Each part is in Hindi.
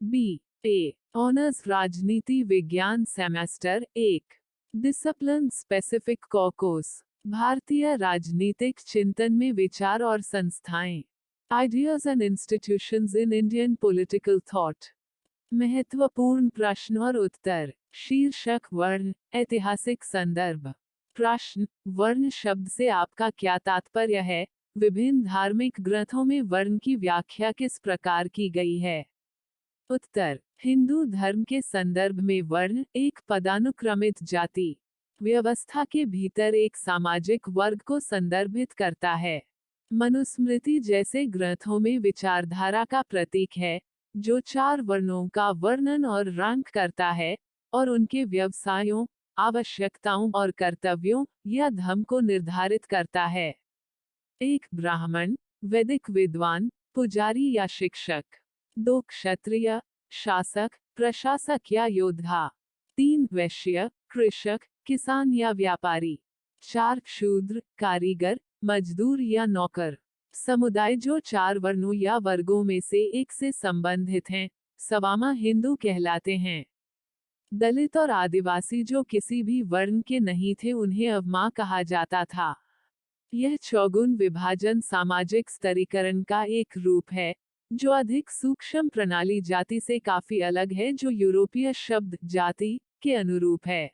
बी ए ऑनर्स राजनीति विज्ञान सेमेस्टर 1 डिसिप्लिन स्पेसिफिक कॉकोस भारतीय राजनीतिक चिंतन में विचार और संस्थाएं ideas and institutions in Indian political thought महत्वपूर्ण प्रश्न और उत्तर शीर्षक वर्ण ऐतिहासिक संदर्भ प्रश्न वर्ण शब्द से आपका क्या तात्पर्य है विभिन्न धार्मिक ग्रंथों में वर्ण की व्याख्या किस प्रकार की गई है उत्तर हिंदू धर्म के संदर्भ में वर्ण एक पदानुक्रमित जाति व्यवस्था के भीतर एक सामाजिक वर्ग को संदर्भित करता है मनुस्मृति जैसे ग्रंथों में विचारधारा का प्रतीक है जो 4 वर्णों का वर्णन और रंग करता है और उनके व्यवसायों आवश्यकताओं और कर्तव्यों या धर्म को निर्धारित करता है एक ब्राह्मण वैदिक विद्वान पुजारी या शिक्षक 2 क्षत्रिय शासक प्रशासक या योद्धा 3 वैश्य कृषक किसान या व्यापारी 4 शूद्र कारीगर मजदूर या नौकर समुदाय जो 4 वर्णों या वर्गों में से एक से संबंधित हैं सवामा हिंदू कहलाते हैं दलित और आदिवासी जो किसी भी वर्ण के नहीं थे उन्हें अवमा कहा जाता था यह चौगुन विभाजन सामाजिक स्तरीकरण का एक रूप है जो अधिक सूक्ष्म प्रणाली जाति से काफी अलग है जो यूरोपीय शब्द जाति के अनुरूप है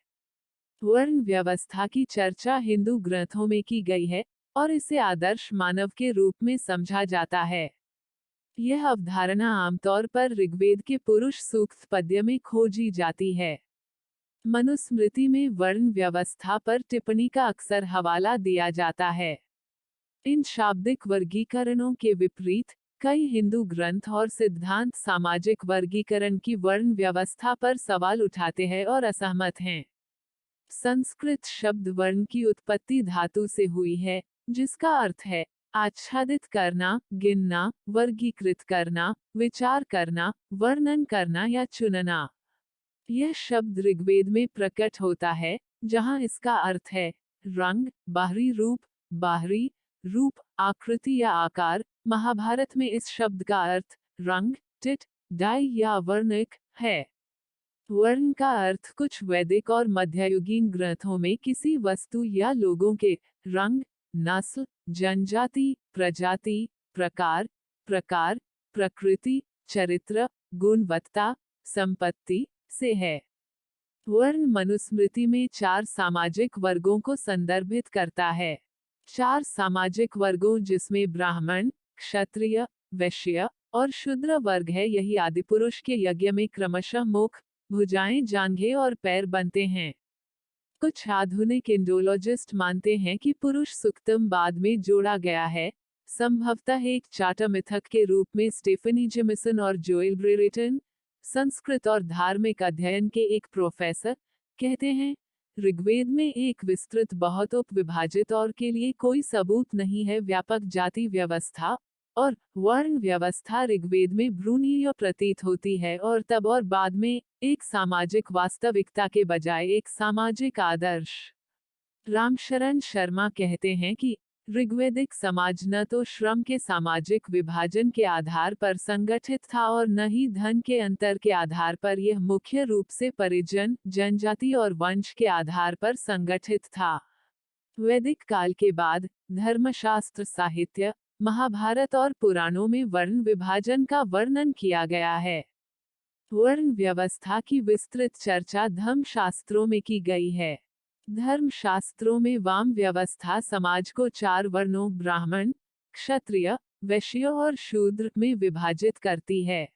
वर्ण व्यवस्था की चर्चा हिंदू ग्रंथों में की गई है और इसे आदर्श मानव के रूप में समझा जाता है यह अवधारणा आमतौर पर ऋग्वेद के पुरुष सूक्त पद्य में खोजी जाती है मनुस्मृति में वर्ण व्यवस्था पर टिप्पणी का अक्सर हवाला दिया जाता है इन शाब्दिक वर्गीकरणों के विपरीत कई हिंदू ग्रंथ और सिद्धांत सामाजिक वर्गीकरण की वर्ण व्यवस्था पर सवाल उठाते हैं और असहमत हैं संस्कृत शब्द वर्ण की उत्पत्ति धातु से हुई है जिसका अर्थ है आच्छादित करना गिनना वर्गीकृत करना विचार करना वर्णन करना या चुनना यह शब्द ऋग्वेद में प्रकट होता है जहां इसका अर्थ है रंग बाहरी रूप आकृति या आकार महाभारत में इस शब्द का अर्थ रंग टिट डाई या वर्णिक है वर्ण का अर्थ कुछ वैदिक और मध्ययुगीन ग्रंथों में किसी वस्तु या लोगों के रंग नस्ल जनजाति प्रजाति प्रकार प्रकृति चरित्र गुणवत्ता संपत्ति से है वर्ण मनुस्मृति में 4 सामाजिक वर्गों को संदर्भित करता है 4 सामाजिक वर्गों जिसमें ब्राह्मण क्षत्रिय वैश्य और शूद्र वर्ग है यही आदिपुरुष के यज्ञ में क्रमशः मुख भुजाएं जांघें और पैर बनते हैं कुछ आधुनिक इंडोलॉजिस्ट मानते हैं कि पुरुष सुक्तम बाद में जोड़ा गया है संभवतः एक चार्टर मिथक के रूप में स्टेफनी जेमिसन और जोएल ब्रेरेटन संस्कृत और धार्मिक अध्ययन के एक प्रोफेसर कहते हैं ऋग्वेद में एक विस्तृत बहुत उपविभाजित और के लिए कोई सबूत नहीं है व्यापक जाति व्यवस्था और वर्ण व्यवस्था ऋग्वेद में भ्रूणीय प्रतीत होती है और तब और बाद में एक सामाजिक वास्तविकता के बजाय एक सामाजिक आदर्श रामशरण शर्मा कहते हैं कि ऋग्वैदिक समाज न तो श्रम के सामाजिक विभाजन के आधार पर संगठित था और न ही धन के अंतर के आधार पर यह मुख्य रूप से परिजन जनजाति और वंश के आधार पर संगठित था वैदिक काल के बाद धर्मशास्त्र साहित्य महाभारत और पुराणों में वर्ण विभाजन का वर्णन किया गया है वर्ण व्यवस्था की विस्तृत चर्चा धर्मशास्त्रों में की गई है धर्मशास्त्रों में वाम व्यवस्था समाज को 4 वर्णों ब्राह्मण क्षत्रिय वैश्य और शूद्र में विभाजित करती है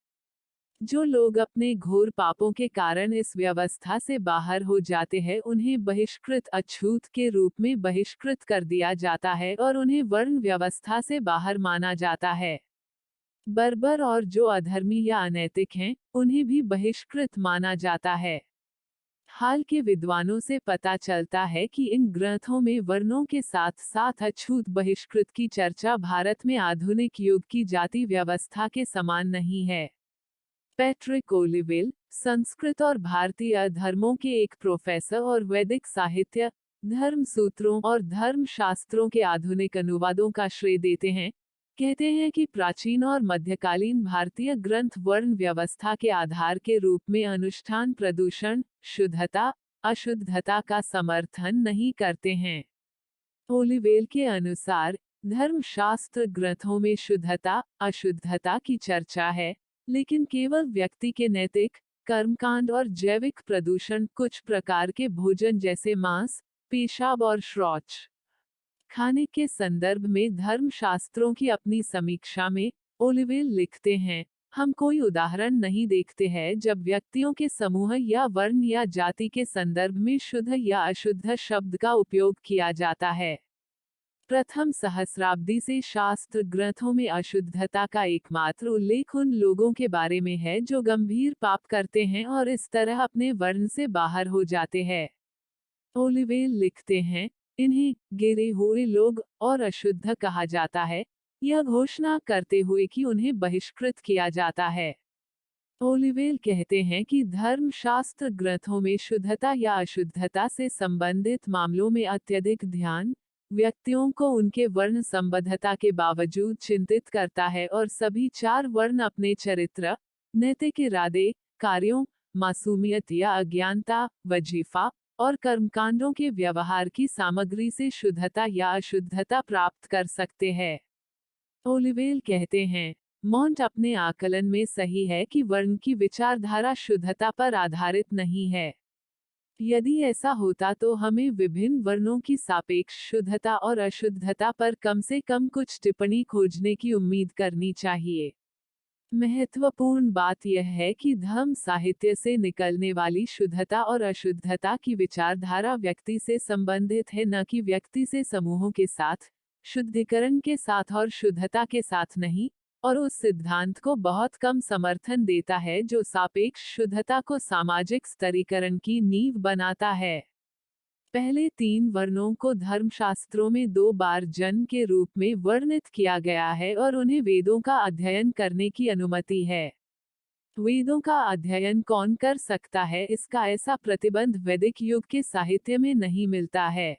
जो लोग अपने घोर पापों के कारण इस व्यवस्था से बाहर हो जाते हैं उन्हें बहिष्कृत अछूत के रूप में बहिष्कृत कर दिया जाता है और उन्हें वर्ण व्यवस्था से बाहर माना जाता है बर्बर और जो अधर्मी या अनैतिक हैं उन्हें भी बहिष्कृत माना जाता है हाल के विद्वानों से पता चलता है कि इन ग्रंथों में वर्णों के साथ साथ अछूत बहिष्कृत की चर्चा भारत में आधुनिक युग की जाति व्यवस्था के समान नहीं है पैट्रिक ओलिविल संस्कृत और भारतीय धर्मों के एक प्रोफेसर और वैदिक साहित्य धर्म सूत्रों और धर्म शास्त्रों के आधुनिक अनुवादों का श्रेय देते हैं कहते हैं कि प्राचीन और मध्यकालीन भारतीय ग्रंथ वर्ण व्यवस्था के आधार के रूप में अनुष्ठान प्रदूषण, शुद्धता, अशुद्धता का समर्थन नहीं करते हैं। ओलिवेल के अनुसार धर्मशास्त्र ग्रंथों में शुद्धता, अशुद्धता की चर्चा है, लेकिन केवल व्यक्ति के नैतिक, कर्मकांड और जैविक प्रदूषण, कुछ प्रकार के भोजन जैसे मांस, पेशाब और शौच खाने के संदर्भ में धर्मशास्त्रों की अपनी समीक्षा में ओलिवेल लिखते हैं, हम कोई उदाहरण नहीं देखते हैं जब व्यक्तियों के समूह या वर्ण या जाति के संदर्भ में शुद्ध या अशुद्ध शब्द का उपयोग किया जाता है। प्रथम सहस्राब्दी से शास्त्र ग्रंथों में अशुद्धता का एकमात्र उल्लेख उन लोगों के बारे में है जो गंभीर पाप करते हैं और इस तरह अपने वर्ण से बाहर हो जाते हैं। ओलिवेल लिखते हैं, इन्हें गिरे हुए लोग और अशुद्ध कहा जाता है, यह घोषणा करते हुए कि उन्हें बहिष्कृत किया जाता है। ओलिवेल कहते हैं कि धर्मशास्त्र ग्रंथों में शुद्धता या अशुद्धता से संबंधित मामलों में अत्यधिक ध्यान व्यक्तियों को उनके वर्ण संबद्धता के बावजूद चिंतित करता है और सभी चार वर्ण अपने चरित्र, नैतिक इरादे, कार्यों, मासूमियत या अज्ञानता, वजीफा और कर्मकांडों के व्यवहार की सामग्री से शुद्धता या अशुद्धता प्राप्त कर सकते हैं। ओलिवेल कहते हैं, मॉन्ट अपने आकलन में सही है कि वर्ण की विचारधारा शुद्धता पर आधारित नहीं है। यदि ऐसा होता तो हमें विभिन्न वर्णों की सापेक्ष शुद्धता और अशुद्धता पर कम से कम कुछ टिप्पणी खोजने की उम्मीद करनी चाहिए। महत्वपूर्ण बात यह है कि धर्म साहित्य से निकलने वाली शुद्धता और अशुद्धता की विचारधारा व्यक्ति से संबंधित है, न कि व्यक्ति से समूहों के साथ, शुद्धिकरण के साथ और शुद्धता के साथ नहीं, और उस सिद्धांत को बहुत कम समर्थन देता है जो सापेक्ष शुद्धता को सामाजिक स्तरीकरण की नींव बनाता है। पहले तीन वर्णों को धर्मशास्त्रों में 2 बार जन्म के रूप में वर्णित किया गया है और उन्हें वेदों का अध्ययन करने की अनुमति है। वेदों का अध्ययन कौन कर सकता है, इसका ऐसा प्रतिबंध वैदिक युग के साहित्य में नहीं मिलता है।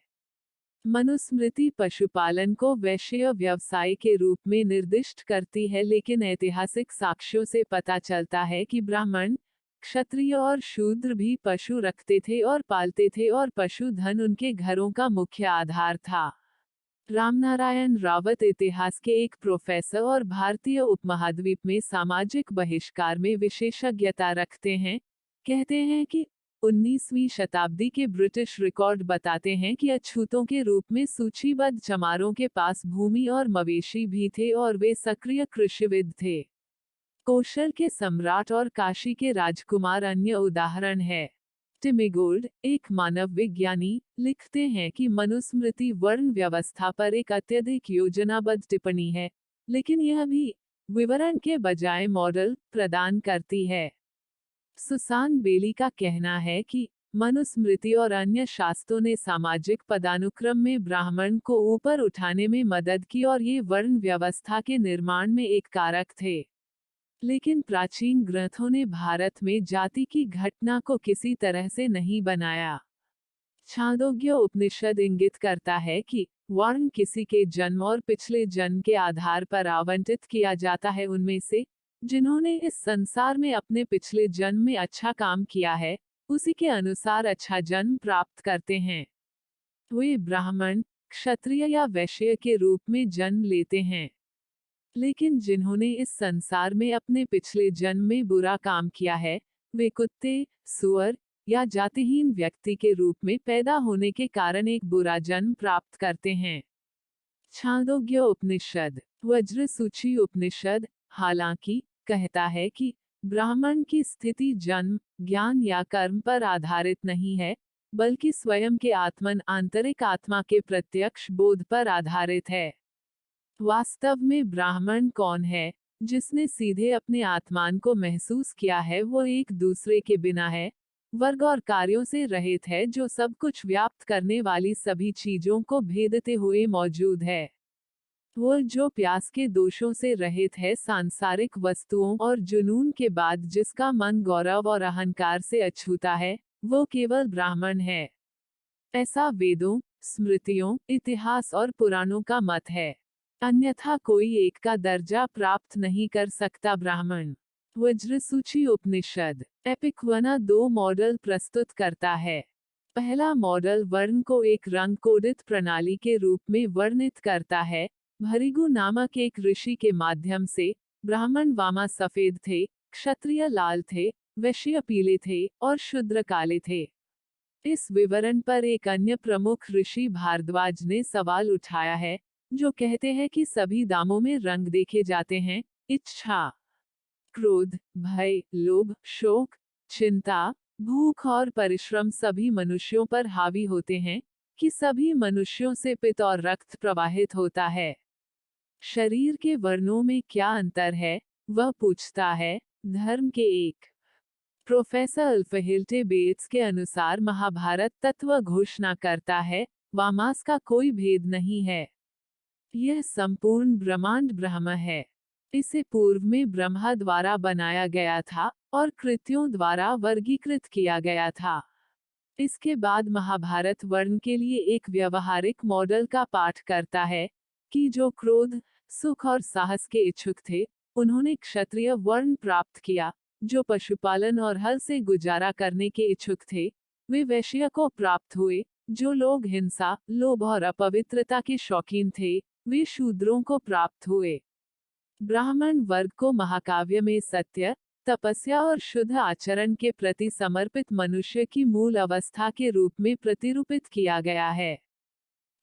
मनुस्मृति पशुपालन को वैश्य व्यवसाय के रूप में निर्दिष्ट करती है, लेकिन ऐतिहासिक साक्ष्यों से पता चलता है कि ब्राह्मण, क्षत्रिय और शूद्र भी पशु रखते थे और पालते थे और पशुधन उनके घरों का मुख्य आधार था। रामनारायण रावत इतिहास के एक प्रोफेसर और भारतीय उपमहाद्वीप में सामाजिक बहिष्कार में विशेषज्ञता रखते हैं, कहते हैं कि 19वीं शताब्दी के ब्रिटिश रिकॉर्ड बताते हैं कि अछूतों के रूप में सूचीबद्ध चमारों के पास भूमि और मवेशी भी थे और वे सक्रिय कृषिविद थे। कौशल के सम्राट और काशी के राजकुमार अन्य उदाहरण है। टिमिगोल्ड, एक मानव विज्ञानी, लिखते हैं कि मनुस्मृति वर्ण व्यवस्था पर एक अत्यधिक योजनाबद्ध टिप्पणी है, लेकिन यह भी विवरण के बजाय मॉडल प्रदान करती है। सुसान बेली का कहना है कि मनुस्मृति और अन्य शास्त्रों ने सामाजिक पदानुक्रम में ब्राह्मण को ऊपर उठाने में मदद की और ये वर्ण व्यवस्था के निर्माण में एक कारक थे। लेकिन प्राचीन ग्रंथों ने भारत में जाति की घटना को किसी तरह से नहीं बनाया। छांदोग्य उपनिषद इंगित करता है कि वर्ण किसी के जन्म और पिछले जन्म के आधार पर आवंटित किया जाता है। उनमें से जिन्होंने इस संसार में अपने पिछले जन्म में अच्छा काम किया है, उसी के अनुसार अच्छा जन्म प्राप्त करते हैं। वे ब्राह्मण, क्षत्रिय या वैश्य के रूप में जन्म लेते हैं। लेकिन जिन्होंने इस संसार में अपने पिछले जन्म में बुरा काम किया है, वे कुत्ते, सूअर या जातिहीन व्यक्ति के रूप में पैदा होने के कारण एक बुरा जन्म प्राप्त करते हैं। छांदोग्य उपनिषद, वज्रसूची उपनिषद, हालांकि कहता है कि ब्राह्मण की स्थिति जन्म, ज्ञान या कर्म पर आधारित नहीं है, बल्कि स्वयं के आत्मन आंतरिक आत्मा के प्रत्यक्ष बोध पर आधारित है। वास्तव में ब्राह्मण कौन है, जिसने सीधे अपने आत्मान को महसूस किया है, वो एक दूसरे के बिना है, वर्ग और कार्यों से रहित है, जो सब कुछ व्याप्त करने वाली सभी चीजों को भेदते हुए मौजूद है। वो जो प्यास के दोषों से रहित है, सांसारिक वस्तुओं और जुनून के बाद जिसका मन गौरव और अहंकार से अछूता है, वो केवल ब्राह्मण है। ऐसा वेदों, स्मृतियों, इतिहास और पुराणों का मत है। अन्यथा कोई एक का दर्जा प्राप्त नहीं कर सकता। ब्राह्मण। वज्रसूची उपनिषद एपिक्वना 2 मॉडल प्रस्तुत करता है। पहला मॉडल वर्ण को एक रंग कोडित प्रणाली के रूप में वर्णित करता है। भृगु नामक एक ऋषि के माध्यम से ब्राह्मण वामा सफेद थे, क्षत्रिय लाल थे, वैश्य पीले थे और शूद्र काले थे। इस विवरण पर एक अन्य प्रमुख ऋषि भारद्वाज ने सवाल उठाया है, जो कहते हैं कि सभी दामों में रंग देखे जाते हैं, इच्छा, क्रोध, भय, लोभ, शोक, चिंता, भूख और परिश्रम सभी मनुष्यों पर हावी होते हैं, कि सभी मनुष्यों से पित्त और रक्त प्रवाहित होता है। शरीर के वर्णों में क्या अंतर है, वह पूछता है। धर्म के एक प्रोफेसर अल्फहिल्टे बेट्स के अनुसार महाभारत तत्व घोषणा करता है, वामास का कोई भेद नहीं है। यह संपूर्ण ब्रह्मांड ब्रह्म है। इसे पूर्व में ब्रह्मा द्वारा बनाया गया था और कृत्यों द्वारा वर्गीकृत किया गया था। इसके बाद महाभारत वर्ण के लिए एक व्यवहारिक मॉडल का पाठ करता है, कि जो क्रोध, सुख और साहस के इच्छुक थे, उन्होंने क्षत्रिय वर्ण प्राप्त किया। जो पशुपालन और हल से गुजारा करने के इच्छुक थे, वे वैश्य को प्राप्त हुए। जो लोग हिंसा, लोभ और अपवित्रता के शौकीन थे, वे शूद्रों को प्राप्त हुए। ब्राह्मण वर्ग को महाकाव्य में सत्य, तपस्या और शुद्ध आचरण के प्रति समर्पित मनुष्य की मूल अवस्था के रूप में प्रतिरूपित किया गया है।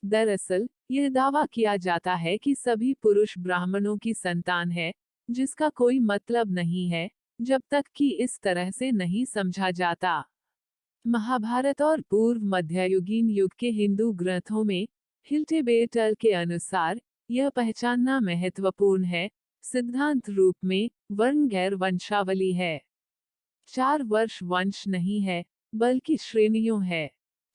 दरअसल, यह दावा किया जाता है कि सभी पुरुष ब्राह्मणों की संतान है, जिसका कोई मतलब नहीं है, जब तक कि इस तरह से नहीं समझा जाता। महाभारत और पूर्व मध्ययुगीन युग के हिंदू ग्रंथों में हिल्टेबेटल के अनुसार यह पहचानना महत्वपूर्ण है, सिद्धांत रूप में वर्ण गैर वंशावली है। 4 वर्ष वंश नहीं है, बल्कि श्रेणियों है।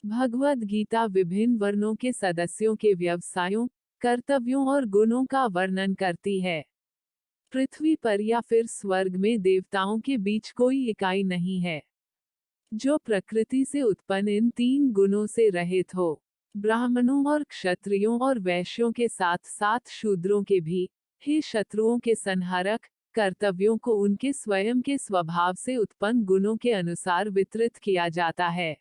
भगवद गीता विभिन्न वर्णों के सदस्यों के व्यवसायों, कर्तव्यों और गुणों का वर्णन करती है। पृथ्वी पर या फिर स्वर्ग में देवताओं के बीच कोई इकाई नहीं है, जो प्रकृति से उत्पन्न इन 3 गुणों से रहित हो। ब्राह्मणों और क्षत्रियों और वैश्यों के साथ साथ शूद्रों के भी, हे शत्रुओं के संहारक, कर्तव्यों को उनके स्वयं के स्वभाव से उत्पन्न गुणों के अनुसार वितरित किया जाता है।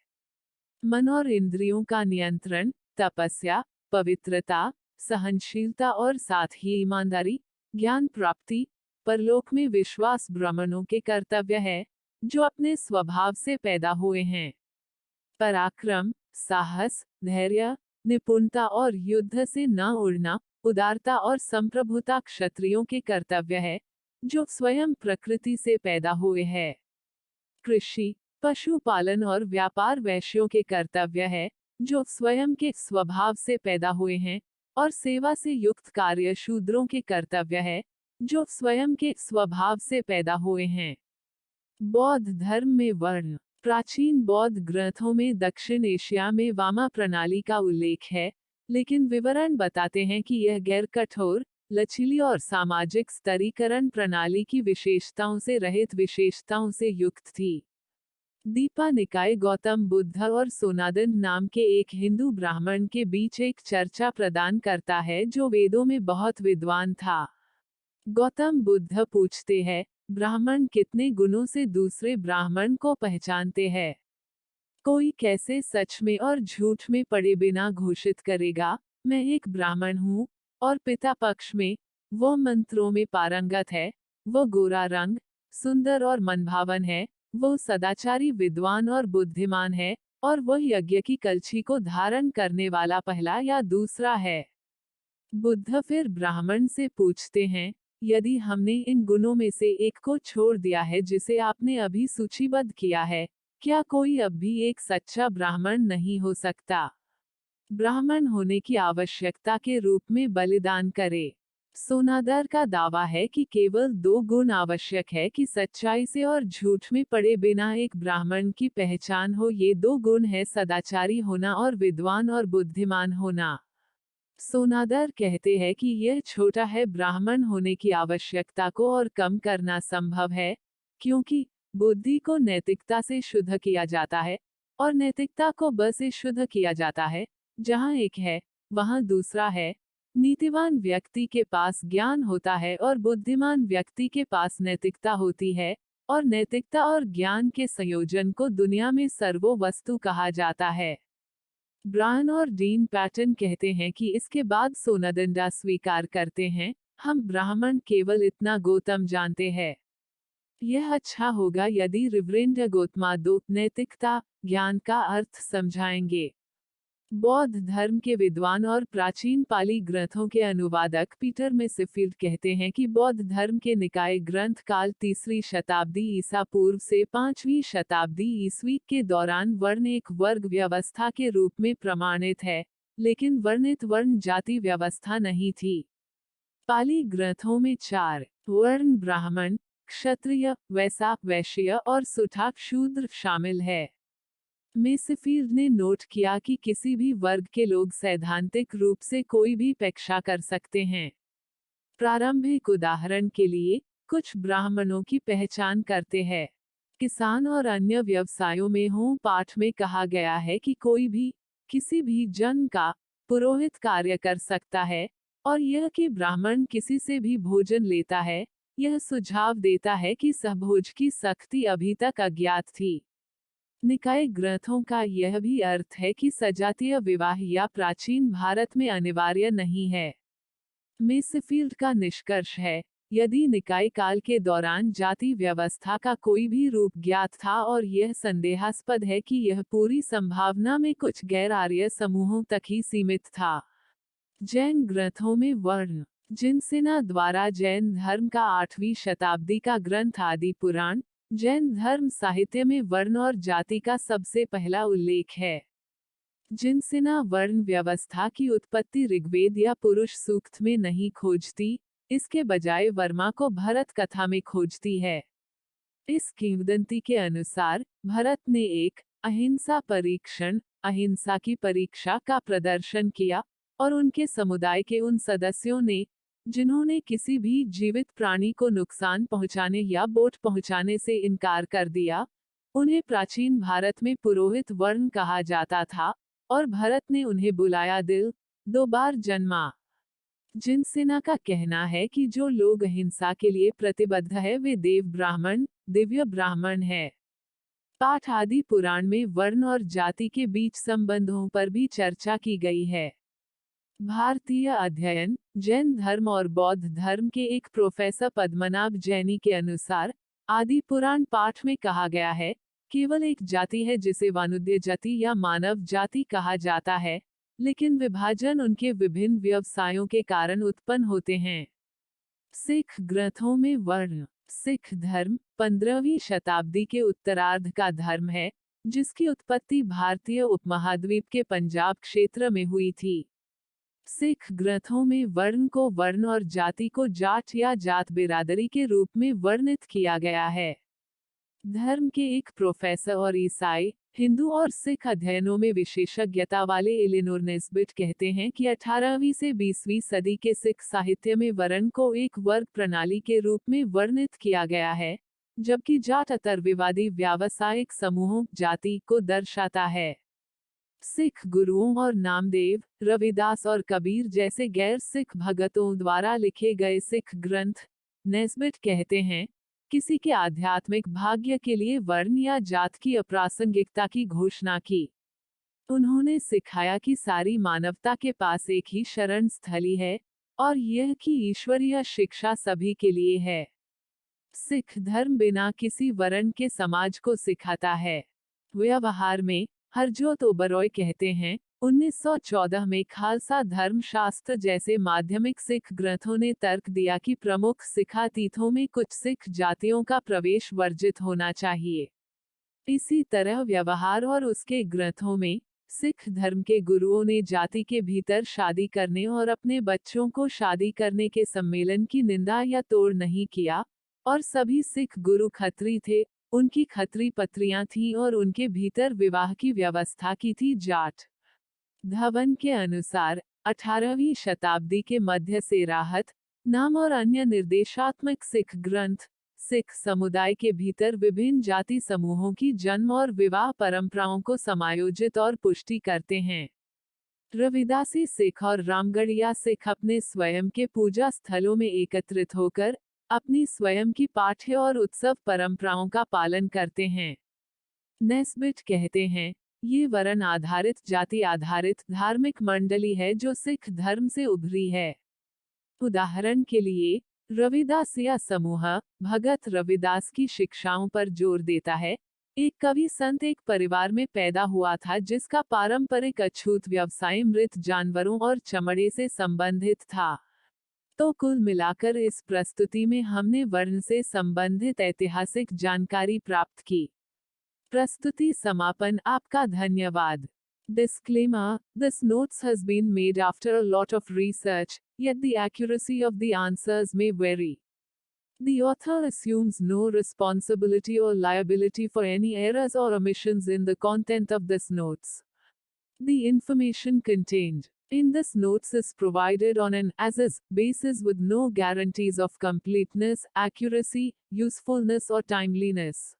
मन और इंद्रियों का नियंत्रण, तपस्या, पवित्रता, सहनशीलता और साथ ही ईमानदारी, ज्ञान प्राप्ति, परलोक में विश्वास ब्राह्मणों के कर्तव्य है, जो अपने स्वभाव से पैदा हुए हैं। पराक्रम, साहस, धैर्य, निपुणता और युद्ध से न उड़ना, उदारता और संप्रभुता क्षत्रियों के कर्तव्य है, जो स्वयं प्रकृति से पैदा हुए हैं। कृषि, पशुपालन और व्यापार वैश्यों के कर्तव्य है, जो स्वयं के स्वभाव से पैदा हुए हैं, और सेवा से युक्त कार्य शूद्रों के कर्तव्य है, जो स्वयं के स्वभाव से पैदा हुए हैं। बौद्ध धर्म में वर्ण। प्राचीन बौद्ध ग्रंथों में दक्षिण एशिया में वामा प्रणाली का उल्लेख है, लेकिन विवरण बताते हैं कि यह गैर कठोर, लचीली और सामाजिक स्तरीकरण प्रणाली की विशेषताओं से रहित विशेषताओं से युक्त थी। दीपा निकाय गौतम बुद्ध और सोनादन नाम के एक हिंदू ब्राह्मण के बीच एक चर्चा प्रदान करता है, जो वेदों में बहुत विद्वान था। गौतम बुद्ध पूछते हैं, ब्राह्मण कितने गुणों से दूसरे ब्राह्मण को पहचानते हैं? कोई कैसे सच में और झूठ में पड़े बिना घोषित करेगा, मैं एक ब्राह्मण हूँ, और पिता पक्ष में, वो मंत्रों में पारंगत है, वो गोरा रंग, सुंदर और मनभावन है, वो सदाचारी विद्वान और बुद्धिमान है, और वह यज्ञ की कलछी को धारण करने वाला पहला या दूसरा है। बुद्ध फिर ब्राह्मण से पूछते हैं, यदि हमने इन गुणों में से एक को छोड़ दिया है जिसे आपने अभी सूचीबद्ध किया है, क्या कोई अब भी एक सच्चा ब्राह्मण नहीं हो सकता? ब्राह्मण होने की आवश्यकता के रूप में बलिदान करे। सोनादर का दावा है कि केवल 2 गुण आवश्यक है कि सच्चाई से और झूठ में पड़े बिना एक ब्राह्मण की पहचान हो। ये 2 गुण है सदाचारी होना और विद्वान और बुद्धिमान होना। सोनादर कहते हैं कि यह छोटा है ब्राह्मण होने की आवश्यकता को और कम करना संभव है, क्योंकि बुद्धि को नैतिकता से शुद्ध किया जाता है, और नैतिकता को बस से शुद्ध किया जाता है। जहाँ एक है, वहाँ दूसरा है, नीतिवान व्यक्ति के पास ज्ञान होता है और बुद्धिमान व्यक्ति के पास नैतिकता होती है, और नैतिकता और ज्ञान के संयोजन को दुनिया में सर्वो वस्तु कहा जाता है। ब्रायन और डीन पैटन कहते हैं कि इसके बाद सोनादंडा स्वीकार करते हैं, हम ब्राह्मण केवल इतना गौतम जानते हैं। यह अच्छा होगा यदि रिवरेंड गौतमा दो नैतिकता ज्ञान का अर्थ समझाएंगे। बौद्ध धर्म के विद्वान और प्राचीन पाली ग्रंथों के अनुवादक पीटर मेसेफील्ड कहते हैं कि बौद्ध धर्म के निकाय ग्रंथ काल 3री शताब्दी ईसा पूर्व से 5वीं शताब्दी ईस्वी के दौरान वर्ण एक वर्ग व्यवस्था के रूप में प्रमाणित है, लेकिन वर्णित वर्ण जाति व्यवस्था नहीं थी। पाली ग्रंथों में 4 वर्ण ब्राह्मण, क्षत्रिय, वैश्य, वैश्य और सुठाक शूद्र शामिल है। मेसेफील्ड ने नोट किया कि किसी भी वर्ग के लोग सैद्धांतिक रूप से कोई भी पेशा कर सकते हैं। प्रारंभिक उदाहरण के लिए, कुछ ब्राह्मणों की पहचान करते हैं। किसान और अन्य व्यवसायों में होम पाठ में कहा गया है कि कोई भी किसी भी जन का पुरोहित कार्य कर सकता है, और यह कि ब्राह्मण किसी से भी भोजन लेता है, यह सुझाव देता है कि सहभोज की सख्ती अभी तक अज्ञात थी। निकाय ग्रंथों का यह भी अर्थ है कि सजातीय विवाह या प्राचीन भारत में अनिवार्य नहीं है। मेसेफील्ड का निष्कर्ष है, यदि निकाय काल के दौरान जाति व्यवस्था का कोई भी रूप ज्ञात था और यह संदेहास्पद है कि यह पूरी संभावना में कुछ गैर आर्य समूहों तक ही सीमित था। जैन ग्रंथों में वर्ण जिनसेना द्वारा जैन धर्म का 8वीं शताब्दी का ग्रंथ आदि पुराण, जैन धर्म साहित्य में वर्ण और जाति का सबसे पहला उल्लेख है। जिनसेना वर्ण व्यवस्था की उत्पत्ति ऋग्वेद या पुरुष सूक्त में नहीं खोजती, इसके बजाय वर्मा को भरत कथा में खोजती है। इस किंवदंती के अनुसार, भरत ने एक अहिंसा परीक्षण, अहिंसा की परीक्षा का प्रदर्शन किया, और उनके समुदाय के उन सदस्यों ने, जिन्होंने किसी भी जीवित प्राणी को नुकसान पहुंचाने या वोट पहुंचाने से इनकार कर दिया, उन्हें प्राचीन भारत में पुरोहित वर्ण कहा जाता था, और भरत ने उन्हें बुलाया दिल 2 बार जन्मा। जिनसेना का कहना है कि जो लोग अहिंसा के लिए प्रतिबद्ध है वे देव ब्राह्मण, दिव्य ब्राह्मण है। पाठ आदि पुराण में वर्ण और जाति के बीच संबंधों पर भी चर्चा की गई है। भारतीय अध्ययन, जैन धर्म और बौद्ध धर्म के एक प्रोफेसर पद्मनाभ जैनी के अनुसार, आदि पुराण पाठ में कहा गया है, केवल एक जाति है जिसे वानुद्य जाति या मानव जाति कहा जाता है, लेकिन विभाजन उनके विभिन्न व्यवसायों के कारण उत्पन्न होते हैं। सिख ग्रंथों में वर्ण सिख धर्म 15वीं शताब्दी के उत्तरार्ध का धर्म है, जिसकी उत्पत्ति भारतीय उपमहाद्वीप के पंजाब क्षेत्र में हुई थी। सिख ग्रंथों में वर्ण को वर्ण और जाति को जाट या जात बिरादरी के रूप में वर्णित किया गया है। धर्म के एक प्रोफेसर और ईसाई, हिंदू और सिख अध्ययनों में विशेषज्ञता वाले एलिनोर नेस्बिट कहते हैं कि 18वीं से 20वीं सदी के सिख साहित्य में वर्ण को एक वर्ग प्रणाली के रूप में वर्णित किया गया है, जबकि जाट अतर्कवादी व्यावसायिक समूहों जाति को दर्शाता है। सिख गुरुओं और नामदेव, रविदास और कबीर जैसे गैर सिख भगतों द्वारा लिखे गए सिख ग्रंथ, नेस्बिट कहते हैं, किसी के आध्यात्मिक भाग्य के लिए वर्ण या जात की अप्रासंगिकता की घोषणा की। उन्होंने सिखाया कि सारी मानवता के पास एक ही शरण स्थली है, और यह कि ईश्वरीय शिक्षा सभी के लिए है। सिख धर्म बिना किसी वर्ण के समाज को सिखाता है। व्यवहार में, हरजोत ओबरॉय कहते हैं, 1914 में खालसा धर्मशास्त्र जैसे माध्यमिक सिख ग्रंथों ने तर्क दिया कि प्रमुख सिखातीतों में कुछ सिख जातियों का प्रवेश वर्जित होना चाहिए। इसी तरह व्यवहार और उसके ग्रंथों में, सिख धर्म के गुरुओं ने जाति के भीतर शादी करने और अपने बच्चों को शादी करने के सम्मेलन की निंदा या तोड़ नहीं किया, और सभी सिख गुरु खत्री थे, उनकी खत्री पत्रियां थीं और उनके भीतर विवाह की व्यवस्था की थी। जाट धवन के अनुसार 18वीं शताब्दी के मध्य से राहत नाम और अन्य निर्देशात्मक सिख ग्रंथ, सिख समुदाय के भीतर विभिन्न जाति समूहों की जन्म और विवाह परंपराओं को समायोजित और पुष्टि करते हैं। रविदासी सिख और रामगढ़िया सिख अपने स्वयं के पूजा स्थलों में एकत्रित होकर अपनी स्वयं की पाठ्य और उत्सव परंपराओं का पालन करते हैं। नेस्बिट कहते हैं, ये वर्ण आधारित जाति आधारित धार्मिक मंडली है जो सिख धर्म से उभरी है। उदाहरण के लिए, रविदासिया समूह भगत रविदास की शिक्षाओं पर जोर देता है। एक कवि संत एक परिवार में पैदा हुआ था जिसका पारंपरिक अछूत व्यवसाय मृत जानवरों और चमड़े से संबंधित था। तो कुल मिलाकर इस प्रस्तुति में हमने वर्ण से संबंधित ऐतिहासिक जानकारी प्राप्त की। प्रस्तुति समापन। आपका धन्यवाद। Disclaimer: This notes has been made after a lot of research, yet the accuracy of the answers may vary. The author assumes no responsibility or liability for any errors or omissions in the content of this notes. The information contained in this notes is provided on an as-is basis with no guarantees of completeness, accuracy, usefulness or timeliness.